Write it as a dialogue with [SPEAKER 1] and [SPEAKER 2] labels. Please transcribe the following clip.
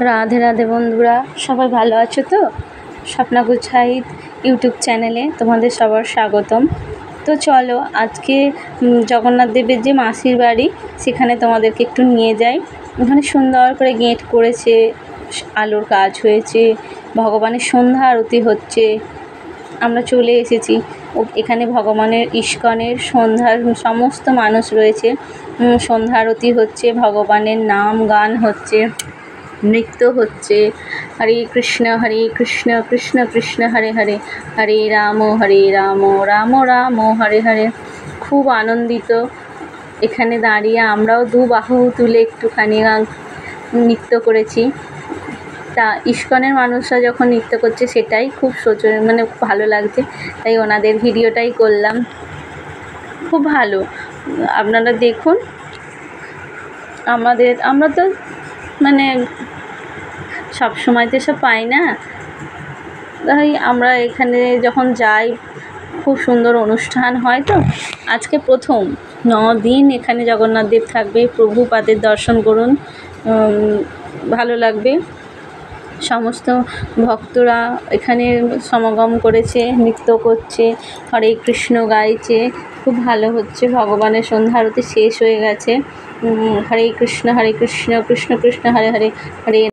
[SPEAKER 1] রাধে রাধে বন্ধুরা, সবাই ভালো আছো তো? স্বপ্না গুছাইত ইউটিউব চ্যানেলে তোমাদের সবার স্বাগতম। তো চলো আজকে জগন্নাথ দেবের যে মাসির বাড়ি সেখানে তোমাদেরকে একটু নিয়ে যাই। ওখানে সুন্দর করে গেট করেছে, আলোর কাজ হয়েছে, ভগবানের সন্ধ্যা আরতি হচ্ছে। আমরা চলে এসেছি। এখানে ভগবানের ইস্কনের সন্ধ্যার সমস্ত মানুষ রয়েছে, সন্ধ্যা আরতি হচ্ছে, ভগবানের নাম গান হচ্ছে, নৃত্য হচ্ছে। হরে কৃষ্ণ কৃষ্ণ কৃষ্ণ হরে হরে, হরে রাম রাম রাম হরে হরে। খুব আনন্দিত এখানে দাঁড়িয়ে। আমরাও দু বাহু তুলে একটুখানি নৃত্য করেছি। তা ইস্কনের মানুষরা যখন নৃত্য করছে সেটাই খুব ভালো লাগছে, তাই ওনাদের ভিডিওটাই করলাম। খুব ভালো, আপনারা দেখুন। আমরা তো সব সময় তো এসব পাই না, তাই আমরা এখানে যখন যাই খুব সুন্দর অনুষ্ঠান হয়। তো আজকে প্রথম 9 দিন এখানে জগন্নাথ দেব থাকবে। প্রভুপাদের দর্শন করুন, ভালো লাগবে। সমস্ত ভক্তরা এখানে সমাগম করেছে, নৃত্য করছে, হরে কৃষ্ণ গাইছে, খুব ভালো হচ্ছে। ভগবানের সন্ধ্যা আরতি শেষ হয়ে গেছে। হরে কৃষ্ণ কৃষ্ণ কৃষ্ণ হরে হরে, হরে